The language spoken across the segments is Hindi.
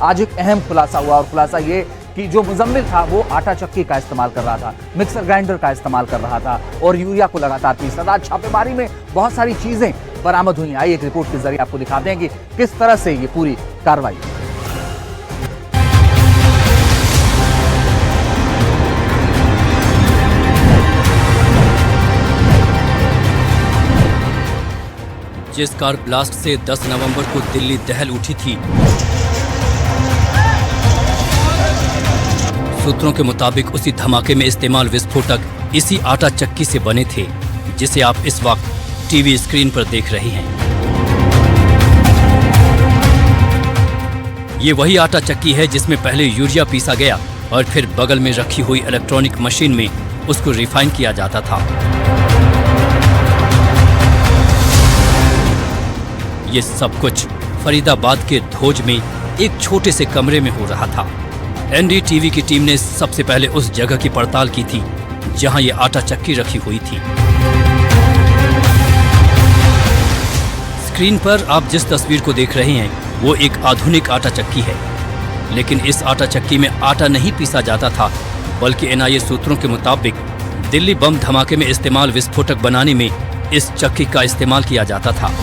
आज एक अहम खुलासा हुआ और खुलासा ये कि जो मुजम्मिल था वो आटा चक्की का इस्तेमाल कर रहा था, मिक्सर ग्राइंडर का इस्तेमाल कर रहा था और यूरिया को लगातार पीस रहा था। आज छापेमारी में बहुत सारी चीजें बरामद हुई। आइए एक रिपोर्ट के जरिए आपको दिखाते हैं कि किस तरह से ये पूरी कार्रवाई। जिस कार ब्लास्ट से 10 नवंबर को दिल्ली दहल उठी थी, सूत्रों के मुताबिक उसी धमाके में इस्तेमाल विस्फोटक इसी आटा चक्की से बने थे जिसे आप इस वक्त टीवी स्क्रीन पर देख रहे हैं। ये वही आटा चक्की है जिसमें पहले यूरिया पीसा गया और फिर बगल में रखी हुई इलेक्ट्रॉनिक मशीन में उसको रिफाइन किया जाता था। ये सब कुछ फरीदाबाद के धोज में एक छोटे से कमरे में हो रहा था। एनडीटीवी की टीम ने सबसे पहले उस जगह की पड़ताल की थी जहां ये आटा चक्की रखी हुई थी। स्क्रीन पर आप जिस तस्वीर को देख रहे हैं वो एक आधुनिक आटा चक्की है, लेकिन इस आटा चक्की में आटा नहीं पीसा जाता था, बल्कि एनआईए सूत्रों के मुताबिक दिल्ली बम धमाके में इस्तेमाल विस्फोटक बनाने में इस चक्की का इस्तेमाल किया जाता था।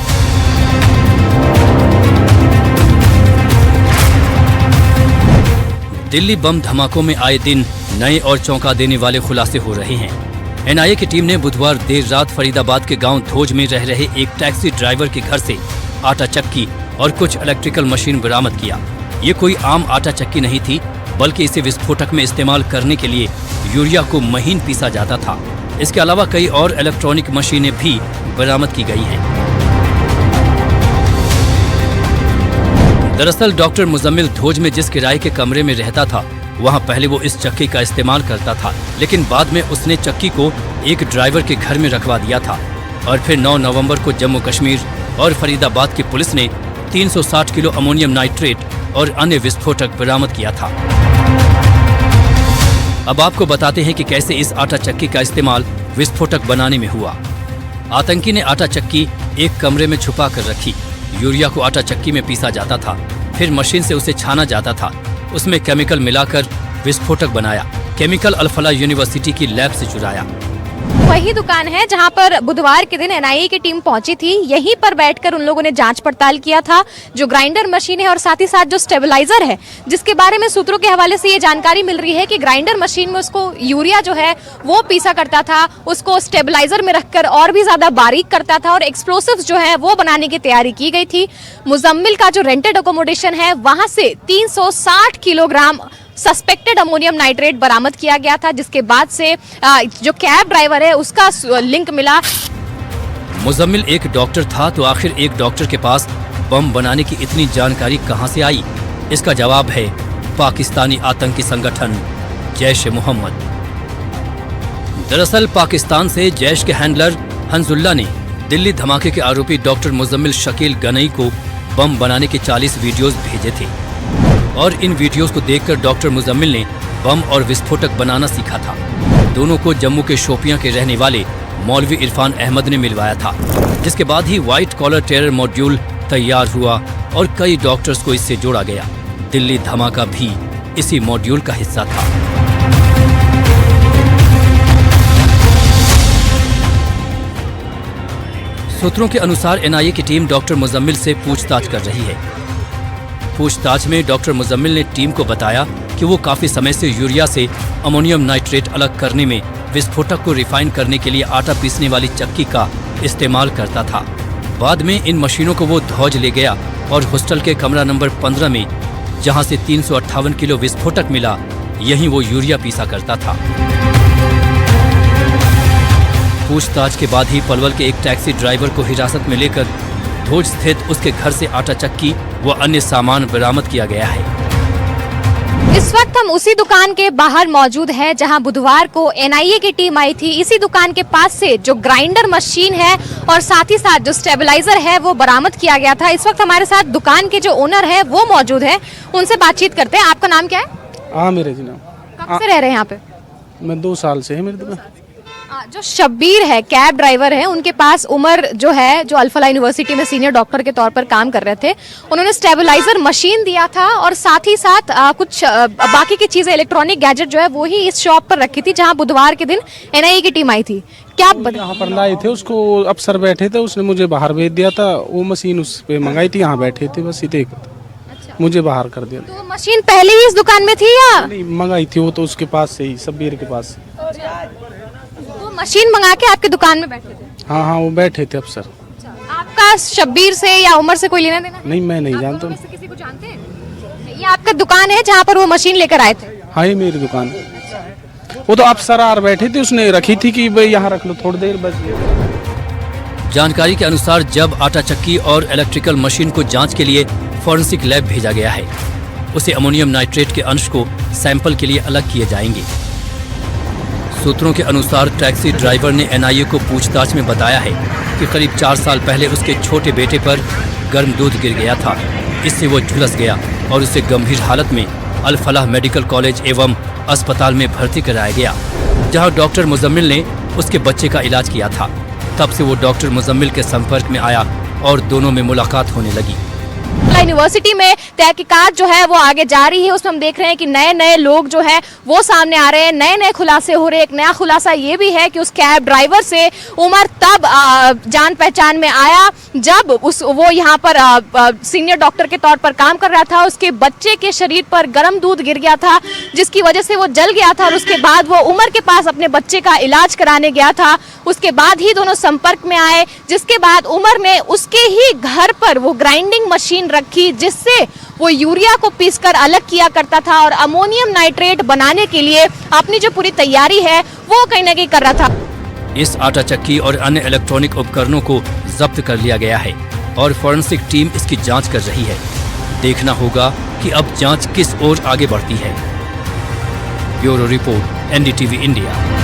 दिल्ली बम धमाकों में आए दिन नए और चौंका देने वाले खुलासे हो रहे हैं। एनआईए की टीम ने बुधवार देर रात फरीदाबाद के गांव धोज में रह रहे एक टैक्सी ड्राइवर के घर से आटा चक्की और कुछ इलेक्ट्रिकल मशीन बरामद किया। ये कोई आम आटा चक्की नहीं थी, बल्कि इसे विस्फोटक में इस्तेमाल करने के लिए यूरिया को महीन पीसा जाता था। इसके अलावा कई और इलेक्ट्रॉनिक मशीनें भी बरामद की गई हैं। दरअसल डॉक्टर मुजम्मिल धोज में जिस किराए के कमरे में रहता था, वहां पहले वो इस चक्की का इस्तेमाल करता था, लेकिन बाद में उसने चक्की को एक ड्राइवर के घर में रखवा दिया था और फिर 9 नवंबर को जम्मू कश्मीर और फरीदाबाद की पुलिस ने 360 किलो अमोनियम नाइट्रेट और अन्य विस्फोटक बरामद किया था। अब आपको बताते हैं कि कैसे इस आटा चक्की का इस्तेमाल विस्फोटक बनाने में हुआ। आतंकी ने आटा चक्की एक कमरे में छुपा कर रखी। यूरिया को आटा चक्की में पीसा जाता था, फिर मशीन से उसे छाना जाता था, उसमें केमिकल मिलाकर विस्फोटक बनाया। केमिकल अल-फलाह यूनिवर्सिटी की लैब से चुराया। वही दुकान है जहां पर बुधवार के दिन एनआईए की टीम पहुंची थी। यहीं पर बैठकर उन लोगों ने जांच पड़ताल किया था। जो ग्राइंडर मशीन है और साथ ही साथ जो स्टेबलाइजर है, जिसके बारे में सूत्रों के हवाले से ये जानकारी मिल रही है कि ग्राइंडर मशीन में उसको यूरिया जो है वो पीसा करता था, उसको स्टेबलाइजर में रखकर और भी ज्यादा बारीक करता था और एक्सप्लोसिव्स जो है वो बनाने की तैयारी की गई थी। मुजम्मिल का जो रेंटेड अकोमोडेशन है वहां से 360 किलोग्राम सस्पेक्टेड अमोनियम नाइट्रेट बरामद किया गया था, जिसके बाद से जो कैब ड्राइवर है उसका लिंक मिला। मुजम्मिल एक डॉक्टर था, तो आखिर एक डॉक्टर के पास बम बनाने की इतनी जानकारी कहां से आई? इसका जवाब है पाकिस्तानी आतंकी संगठन जैश-ए-मोहम्मद। दरअसल पाकिस्तान से जैश के हैंडलर हंजुल्ला ने दिल्ली धमाके के आरोपी डॉक्टर मुजम्मिल शकील गनई को बम बनाने के 40 वीडियोस भेजे थे और इन वीडियोस को देखकर डॉक्टर मुजम्मिल ने बम और विस्फोटक बनाना सीखा था। दोनों को जम्मू के शोपियां के रहने वाले मौलवी इरफान अहमद ने मिलवाया था, जिसके बाद ही व्हाइट कॉलर टेरर मॉड्यूल तैयार हुआ और कई डॉक्टर्स को इससे जोड़ा गया। दिल्ली धमाका भी इसी मॉड्यूल का हिस्सा था। सूत्रों के अनुसार एनआईए की टीम डॉक्टर मुजम्मिल से पूछताछ कर रही है। पूछताछ में डॉक्टर मुजम्मिल ने टीम को बताया कि वो काफी समय से यूरिया से अमोनियम नाइट्रेट अलग करने में विस्फोटक को रिफाइन करने के लिए आटा पीसने वाली चक्की का इस्तेमाल करता था। बाद में इन मशीनों को वो धौज ले गया और हॉस्टल के कमरा नंबर 15 में, जहां से 358 किलो विस्फोटक मिला, यहीं वो यूरिया पीसा करता था। पूछताछ के बाद ही पलवल के एक टैक्सी ड्राइवर को हिरासत में लेकर धोज स्थित उसके घर से आटा चक्की व अन्य सामान बरामद किया गया है। इस वक्त हम उसी दुकान के बाहर मौजूद हैं जहां बुधवार को एनआईए की टीम आई थी। इसी दुकान के पास से जो ग्राइंडर मशीन है और साथ ही साथ जो स्टेबलाइजर है वो बरामद किया गया था। इस वक्त हमारे साथ दुकान के जो ओनर है वो मौजूद है, उनसे बातचीत करते हैं। आपका नाम क्या है? हाँ, मेरे जी नाम। कब से रह रहे हैं यहाँ पे? मैं 2 साल से है मेरे दुकान। जो शब्बीर है, कैब ड्राइवर है, उनके पास उमर जो है, जो अल्फला यूनिवर्सिटी में सीनियर डॉक्टर के तौर पर काम कर रहे थे, उन्होंने स्टेबलाइजर मशीन दिया था और साथ ही साथ कुछ बाकी की चीजें, इलेक्ट्रॉनिक गैजेट जो है वो ही इस शॉप पर रखी थी जहां बुधवार के दिन एनआईए की टीम आई थी। क्या यहाँ पर लाए थे उसको, अफसर बैठे थे, उसने मुझे बाहर भेज दिया था। वो मशीन उस पे मंगाई थी, यहाँ बैठे थे, बस इतने मुझे बाहर कर दिया। तो मशीन पहले ही इस दुकान में थी या नहीं, मंगाई थी वो तो उसके पास से ही, शब्बीर के पास से। तो मशीन मंगा के आपके दुकान में बैठे थे? हाँ हाँ, वो बैठे थे अफसर। आपका शब्बीर से या उमर से कोई लेना देना? नहीं, मैं नहीं जानता। किसी को जानते हैं? ये आपका दुकान है जहाँ पर वो मशीन लेकर आए थे? हाँ, ये मेरी दुकान है। वो तो अफसर आ बैठे थे, उसने रखी थी कि भाई यहाँ रख लो थोड़ी देर बस। जानकारी के अनुसार जब आटा चक्की और इलेक्ट्रिकल मशीन को जांच के लिए फॉरेंसिक लैब भेजा गया है, उसे अमोनियम नाइट्रेट के अंश को सैंपल के लिए अलग किए जाएंगे। सूत्रों के अनुसार टैक्सी ड्राइवर ने एनआईए को पूछताछ में बताया है कि करीब 4 साल पहले उसके छोटे बेटे पर गर्म दूध गिर गया था। इससे वो झुलस गया और उसे गंभीर हालत में अल फलाह मेडिकल कॉलेज एवं अस्पताल में भर्ती कराया गया, जहां डॉक्टर मुजम्मिल ने उसके बच्चे का इलाज किया था। तब से वो डॉक्टर मुजम्मिल के संपर्क में आया और दोनों में मुलाकात होने लगी। यूनिवर्सिटी में तहकीकात जो है वो आगे जा रही है। उसमें हम देख रहे हैं कि नए नए लोग जो है वो सामने आ रहे हैं, नए नए खुलासे हो रहे हैं। एक नया खुलासा ये भी है कि उस कैब ड्राइवर से उमर तब जान पहचान में आया जब वो यहाँ पर सीनियर डॉक्टर के तौर पर काम कर रहा था। उसके बच्चे के शरीर पर गर्म दूध गिर गया था जिसकी वजह से वो जल गया था और उसके बाद वो उमर के पास अपने बच्चे का इलाज कराने गया था। उसके बाद ही दोनों संपर्क में आए, जिसके बाद उमर ने उसके ही घर पर वो ग्राइंडिंग मशीन रखी जिससे वो यूरिया को पीसकर अलग किया करता था और अमोनियम नाइट्रेट बनाने के लिए अपनी जो पूरी तैयारी है वो कहीं ना कहीं कर रहा था। इस आटा चक्की और अन्य इलेक्ट्रॉनिक उपकरणों को जब्त कर लिया गया है और फॉरेंसिक टीम इसकी जांच कर रही है। देखना होगा कि अब जांच किस ओर आगे बढ़ती है। Bureau report, NDTV India.